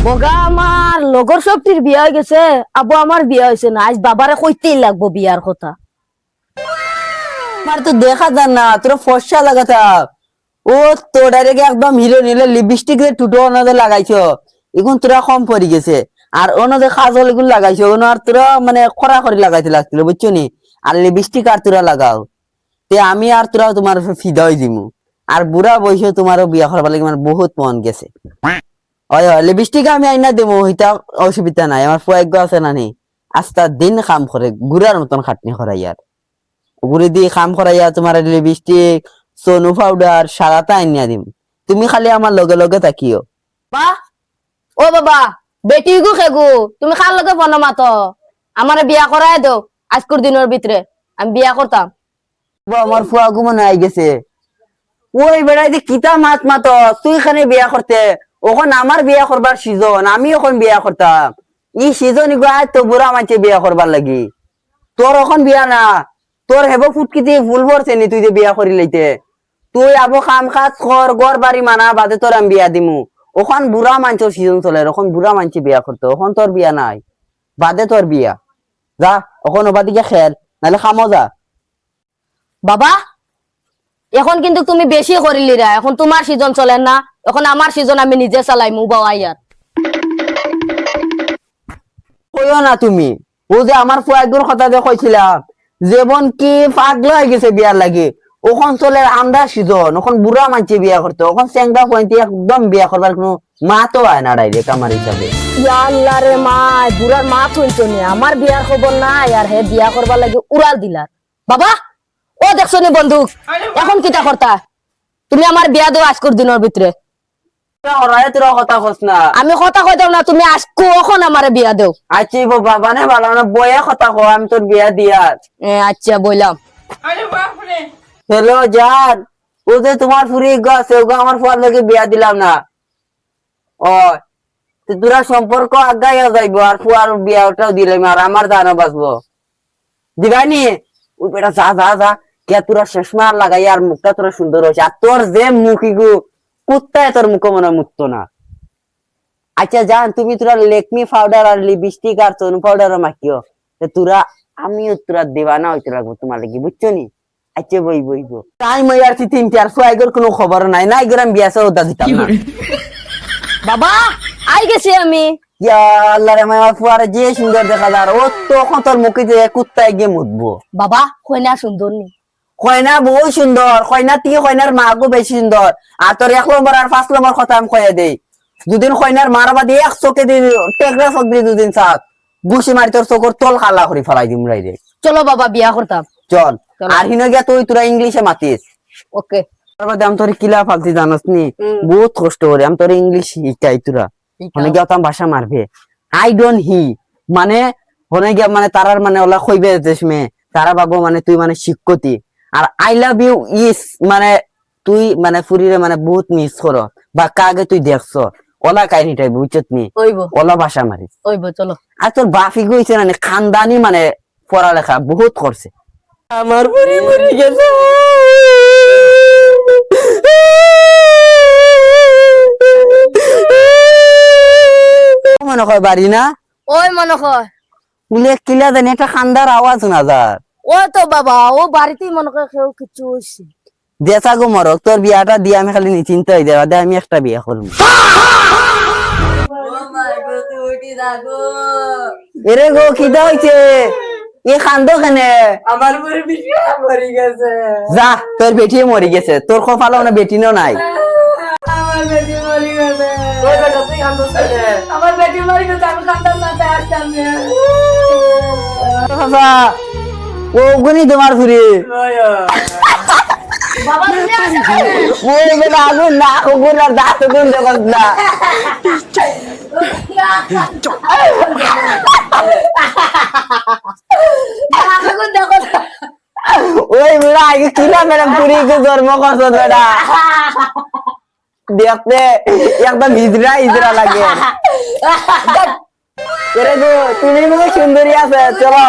বগা আমার লগর সবটির বিয়া হয়ে গেছে, আবু আমার বিয়া হয়েছে না, আজ বাবারে কইতেই লাগবো বিয়ার কথা। আমার তো দেখা যান না, তোরা ফর্সা লাগাতা ও তো ডাইরেক্ট একদম হিরো নিলে লিপস্টিক রে টুটো ওনাদের লাগাইছো, এখন তোরা কম পড়ে গেছে। আর ওনাদের কাজল এগুলো লাগাইছো, ওনা আর তোরা মানে খরা করে লাগাইতে লাগছিল বুঝছো নি। আর লিপস্টিক আর তোরা লাগাও, তে আমি আর তোরা তোমার ফিদা হয়ে দিমু। আর বুড়া বয়সে তোমারও বিয়া করবার লাগে আমার বহুত মন গেছে। হয় লিপস্টিক আমি আইনা দেবো, এটা অসুবিধা নাই। আমার ফুয়াগ্য আছে না নি, আস্তা দিন কাম করে গুড়ার মতন খাটনি করাইয়ার, গুড়ি দিয়ে কাম করাইয়া তোমার লিপস্টিক সোনু পাউডার সারাটা আইনিয়া দিম। তুমি খালি আমার লগে লগে থাকিও। বা ও বাবা, বেটি গু খেগু তুমি খার লগে বনো মাতো, আমারে বিয়া করাই দাও আজকের দিনের ভিতরে, আমি বিয়া করতাম। আমার ফুয়াগু মনে আই গেছে, ওই বেড়াই যে কিতা মাত মাতো তুই খানে বিয়া করতে, ওখন আমার বিয়া করবার সিজন, আমি ওখন বিয়া করতাম। ই সিজন ইগো আয় তো বুড়া মানছে বিয়া করবার লাগি, তোর ওখন বিয়া না। তোর হেব ফুটকিতে ভুল ভরছে নি তুই যে বিয়া করি লইতে। তুই আবো খাম খাজ কর, গড় বাড়ি মানা বাদে তোর আমি বিয়া দিমু। ওখন বুড়া মানছের সিজন চলে, ওখন বুড়া মানছে বিয়া করতে, ওখন তোর বিয়া নাই, বাদে তোর বিয়া। যা ওখন ওবাদিকে খেল, নাহলে খামো যা। বাবা এখন কিন্তু তুমি বেশি করিলি রা, এখন তোমার সিজন চলে না, এখন আমার সিজন আমি নিজে চালাই মু বাবা ইয়ার। কইও না তুমি, ও যে আমার ফুয়াগুর কথা যে কইছিলাম, যেমন কি পাগলা হয়ে গেছে বিয়ার লাগে। ওখন চলে আমরা সিজন, ওখন বুড়া মানছে বিয়া করতে, ওখন চেংড়া পয়েন্টে একদম বিয়া করবার কোনো মা তো হয় না ডাইরেক্ট আমার হিসাবে। ইয়া আল্লাহ রে মা, বুড়ার মা থইতো নি, আমার বিয়ার খবর নাই আর হে বিয়া করবার লাগে উড়াল দিলার। বাবা ও দেখছো নি বন্দুক, এখন কিটা করতা? তুমি আমার বিয়া দেও আজকের দিনের ভিতরে। তোরা কথা কস না, আমি কথা কইতাম না, তুমি আজকে এখন আমারে বিয়া দেও। আচ্ছা বাবা না ভালো না বয়া কথা কো, আমি তোর বিয়া দিয়া। আচ্ছা বললাম। হ্যালো জান, ও যে তোমার ফুরি আছে ওগো আমার ফুয়ার লগে বিয়া দিলাম না। ও তোরা সম্পর্ক আগাইয়া যাইবো, আর ফুয়ার বিয়াটাও দিলাম, আর আমার জানা বাঁচবো দিবানি। ওই বেটা যা যা যা, কে তোরা চশমা লাগাই আর মুখটা তোরা সুন্দর হয়েছে, আর তোর যে মুখিগু কুত্তায় তোর মুখ মনে মুক্ত না। আচ্ছা জান, তুমি তোরা লেকমি পাউডার আর লিপস্টিক আর সোনু পাউডার মাখিও, তোরা আমিও তোরা দেবানা হইতে লাগবো তোমার লাগি বুঝছো নি। আচ্ছা বই বইবো তাই মই আর তিনটে আর সোয়াগের কোনো খবর নাই, নাই গেলাম বিয়াসে ওদা দিতাম না। বাবা আই গেছি আমি। ইয়া আল্লাহ রে, আমার ফুয়ারে যে সুন্দর দেখা যায়, ও তখন তোর মুখে যে কুত্তায় গিয়ে মুতবো। বাবা কইনা সুন্দর নি? কয়না বহু সুন্দর, কয়না থেকে কয়নার মা গো বেশি সুন্দর। আর তোর 1 নম্বর আর 5 নম্বর কথা আমি কয়ে দেই, দুদিন কয়নার মার বাদে 1 চোখে দিন টেকরা চোখ দিয়ে দুদিন চাক বুসি মারি তোর চোখর তল খালা করে ফেলাই দিম রাইরে। চলো বাবা বিয়া করতাম। চল। আর হিনো গিয়া তুই তোরা ইংলিশে মাতিস। ওকে। তারপর আমি তোর কিলা ফালতি জানাস নি, বহুত কষ্ট করে আমি তোর ইংলিশ শিখাই। তোরা হনে গিয়া তাম ভাষা মারবে আই ডোন্ট হি, মানে হনে গিয়া মানে তারার মানে ওলা কইবে দেশমে তারা বাবু মানে তুই মানে শিক্ষতি। আর আই লাভ ইউ ইস মানে তুই মানে ফুরিরে মানে বহুত মিস করো বা কাগে তুই দেখছ ওলা কাহিনীটাই বুঝছত নি, ওলা ভাষা মারিস। চলো। আর তোর বাফি গইছে না খানদানি মানে পড়ালেখা বহুত করছে। আমার পরি মরে গেছে মনে হয় বাড়ি না, ওই মনে হয় উলে কিলা জানি একটা খান্দার আওয়াজ না যার। ও তো বাবা ও বাড়িতেই মনে করে কেউ কিছু হইছে। দেশা গো মরক, তোর বিয়াটা দিয়ে আমি খালি নিশ্চিন্ত হয়ে যাবো, আমি একটা বিয়া করবো। এরে গো কিটা হইছে, এ খান্দ কেনে? আমার পরে বিটিয়া মরে গেছে। যা তোর বেটি মরে গেছে, তোর কপালে না বেটিনও নাই। আমার বেটি মরে গেছে। ওই বেটা তুই কান্দছ কেন? আমার বেটি মরে গেছে, আমি কান্দাম না, তাই আসতাম না। বাবা ও গুনি তোমার ফুরি বাবা তুমি আসো ওই বেটা আগুন না আগুন আর দাঁত গুন জগৎ না। ওই বেটা আগে কিলা ম্যাডাম পুরি কে জন্ম করছো বেটা, দেখতে একদম হিজরা হিজরা লাগে। এরে গো তুমি মনে সুন্দরী আছে, চলো।